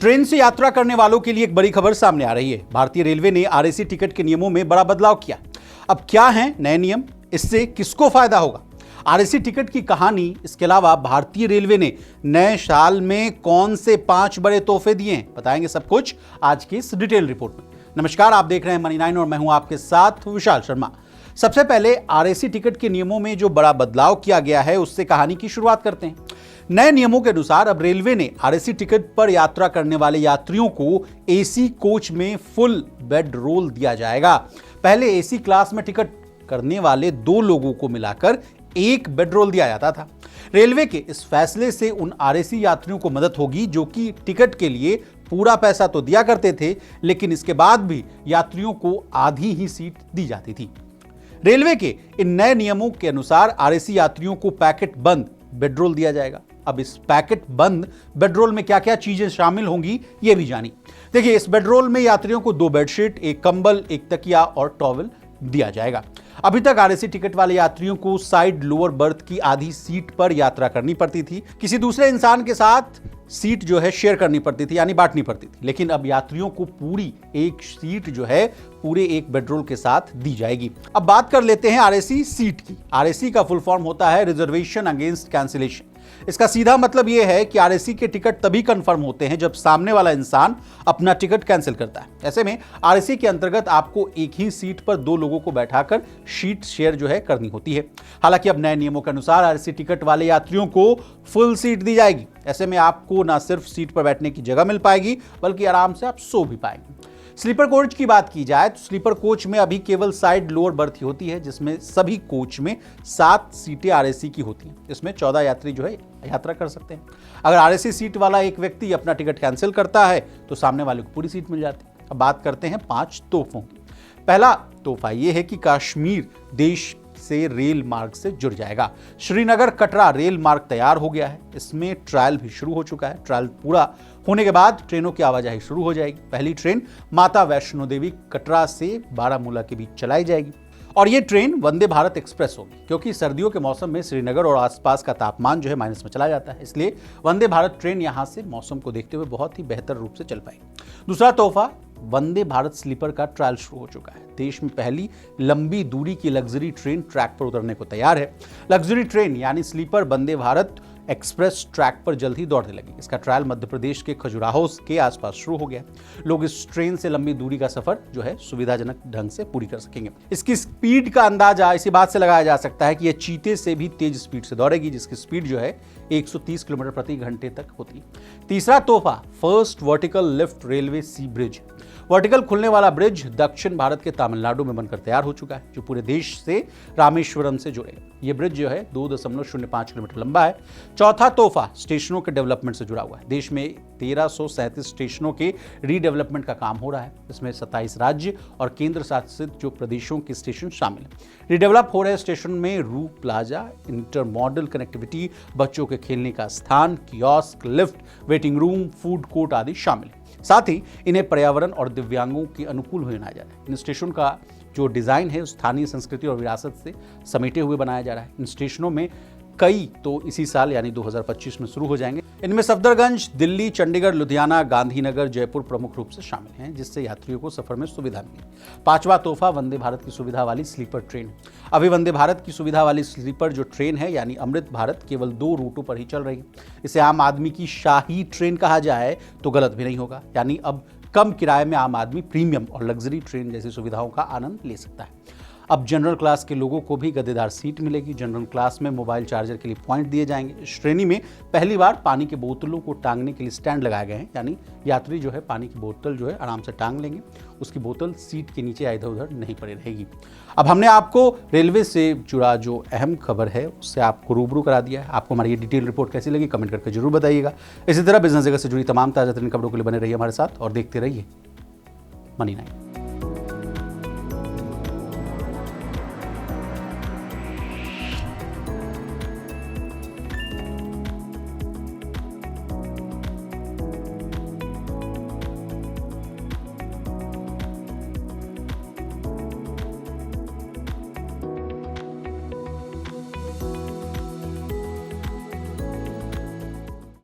Train से यात्रा करने वालों के लिए एक बड़ी खबर सामने आ रही है। भारतीय रेलवे ने आरएसी टिकट के नियमों में बड़ा बदलाव किया। अब क्या हैं नए नियम, इससे किसको फायदा होगा, आरएसी टिकट की कहानी, इसके अलावा भारतीय रेलवे ने नए साल में कौन से 5 बड़े तोहफे दिए हैं, बताएंगे सब कुछ आज की इस डिटेल रिपोर्ट में। नमस्कार, आप देख रहे हैं मनी 9 और मैं हूं आपके साथ विशाल शर्मा। सबसे पहले आरएसी टिकट के नियमों में जो बड़ा बदलाव किया गया है उससे कहानी की शुरुआत करते हैं। नए नियमों के अनुसार अब रेलवे ने आरएसी टिकट पर यात्रा करने वाले यात्रियों को एसी कोच में फुल बेड रोल दिया जाएगा। पहले एसी क्लास में टिकट करने वाले 2 लोगों को मिलाकर 1 बेड रोल दिया जाता था। रेलवे के इस फैसले से उन आरएसी यात्रियों को मदद होगी जो कि टिकट के लिए पूरा पैसा तो दिया करते थे, लेकिन इसके बाद भी यात्रियों को आधी ही सीट दी जाती थी। रेलवे के इन नए नियमों के अनुसार आरएसी यात्रियों को पैकेट बंद बेडरोल दिया जाएगा। अब इस पैकेट बंद बेडरोल में क्या क्या चीजें शामिल होंगी ये भी जानिए। देखिए, इस बेडरोल में यात्रियों को 2 बेडशीट, 1 कंबल, 1 तकिया और टॉवल दिया जाएगा। अभी तक आरएसी टिकट वाले यात्रियों को साइड लोअर बर्थ की आधी सीट पर यात्रा करनी पड़ती थी, किसी दूसरे इंसान के साथ सीट जो है शेयर करनी पड़ती थी, यानी बांटनी पड़ती थी। लेकिन अब यात्रियों को पूरी एक सीट जो है पूरे 1 बेडरोल के साथ दी जाएगी। अब बात कर लेते हैं आरएसी सीट की। आरएसी का फुल फॉर्म होता है रिजर्वेशन अगेंस्ट कैंसिलेशन। इसका सीधा मतलब यह है कि आरएसी के टिकट तभी कंफर्म होते हैं जब सामने वाला इंसान अपना टिकट कैंसिल करता है। ऐसे में आरएसी के अंतर्गत आपको एक ही सीट पर 2 लोगों को बैठाकर सीट शेयर जो है करनी होती है। हालांकि अब नए नियमों के अनुसार आरएसी टिकट वाले यात्रियों को फुल सीट दी जाएगी। ऐसे में आपको ना सिर्फ सीट पर बैठने की जगह मिल पाएगी बल्कि आराम से आप सो भी पाएंगे। स्लीपर कोच की बात की जाए तो स्लीपर कोच में अभी केवल साइड लोअर बर्थ ही होती है, जिसमें सभी कोच में 7 सीटें आरएसी की होती हैं। इसमें 14 यात्री जो है यात्रा कर सकते हैं। अगर आरएसी सीट वाला एक व्यक्ति अपना टिकट कैंसिल करता है तो सामने वाले को पूरी सीट मिल जाती है। अब बात करते हैं 5 तोहफों की। पहला तोहफा यह है कि कश्मीर देश से रेल मार्ग से जुड़ जाएगा। श्रीनगर कटरा रेल मार्ग तैयार हो गया है। इसमें ट्रायल भी शुरू हो चुका है। ट्रायल पूरा होने के बाद ट्रेनों की आवाजाही शुरू हो जाएगी। पहली ट्रेन माता वैष्णो देवी कटरा से बारामूला के बीच चलाई जाएगी और ये ट्रेन वंदे भारत एक्सप्रेस होगी, क्योंकि सर्दियों के मौसम में श्रीनगर और आसपास का तापमान जो है माइनस में चला जाता है। इसलिए वंदे भारत ट्रेन यहां से मौसम को देखते हुए बहुत ही बेहतर रूप से चल पाएगी। दूसरा तोहफा, वंदे भारत स्लीपर का ट्रायल शुरू हो चुका है। देश में पहली लंबी दूरी की लग्जरी ट्रेन ट्रैक पर उतरने को तैयार है। लग्जरी ट्रेन यानी sleeper Vande Bharat express track पर जल्द ही दौड़ने लगी। इसका ट्रायल मध्य प्रदेश के खजुराहो के आसपास शुरू हो गया। लोग इस ट्रेन से लंबी दूरी का सफर जो है सुविधाजनक ढंग से पूरी कर सकेंगे। इसकी स्पीड का अंदाजा इसी बात से लगाया जा सकता है कि यह चीते से भी तेज स्पीड से दौड़ेगी, जिसकी स्पीड जो है 130 किलोमीटर प्रति घंटे तक होती है। तीसरा तोहफा, फर्स्ट वर्टिकल लिफ्ट रेलवे सी ब्रिज। वर्टिकल खुलने वाला ब्रिज दक्षिण भारत के तमिलनाडु में बनकर तैयार हो चुका है, जो पूरे देश से रामेश्वरम से जुड़ेगा। यह ब्रिज जो है 2.05 किलोमीटर लंबा है। चौथा तोहफा, स्टेशनों के डेवलपमेंट से जुड़ा हुआ है। देश में 1337 स्टेशनों के रीडेवलपमेंट का काम हो रहा है। इसमें 27 राज्य और केंद्र शासित जो प्रदेशों के स्टेशन शामिल हैं। रीडेवलप हो रहे स्टेशन में रूफ प्लाजा, इंटरमॉडल कनेक्टिविटी, बच्चों के खेलने का स्थान, kiosk, lift, waiting room, food court आदि शामिल है। साथ ही इन्हें पर्यावरण और दिव्यांगों के अनुकूल बनाया जा रहा है। इन स्टेशन का जो डिजाइन है स्थानीय संस्कृति और विरासत से समेटे हुए बनाया जा रहा है। इन स्टेशनों में कई तो इसी साल यानी 2025 में शुरू हो जाएंगे। इनमें सफदरगंज, दिल्ली, चंडीगढ़, लुधियाना, गांधीनगर, जयपुर प्रमुख रूप से शामिल हैं, जिससे यात्रियों को सफर में सुविधा मिले। 5वां तोहफा, वंदे भारत की सुविधा वाली स्लीपर ट्रेन। अभी वंदे भारत की सुविधा वाली स्लीपर जो ट्रेन है यानी अमृत भारत केवल 2 रूटों पर ही चल रही है। इसे आम आदमी की शाही ट्रेन कहा जाए तो गलत भी नहीं होगा, यानी अब कम किराए में आम आदमी प्रीमियम और लग्जरी ट्रेन जैसी सुविधाओं का आनंद ले सकता है। अब जनरल क्लास के लोगों को भी गद्देदार सीट मिलेगी। जनरल क्लास में मोबाइल चार्जर के लिए पॉइंट दिए जाएंगे। इस श्रेणी में पहली बार पानी की बोतलों को टांगने के लिए स्टैंड लगाए गए हैं, यानी यात्री जो है पानी की बोतल जो है आराम से टांग लेंगे। उसकी बोतल सीट के नीचे इधर उधर नहीं पड़ी रहेगी। अब हमने आपको रेलवे से जुड़ा जो अहम खबर है उससे आपको रूबरू करा दिया है। आपको हमारी ये डिटेल रिपोर्ट कैसी लगी कमेंट करके जरूर बताइएगा। इसी तरह बिजनेस जगत से जुड़ी तमाम ताजा तरीन खबरों के लिए बने रहिए हमारे साथ और देखते रहिए मनी 9।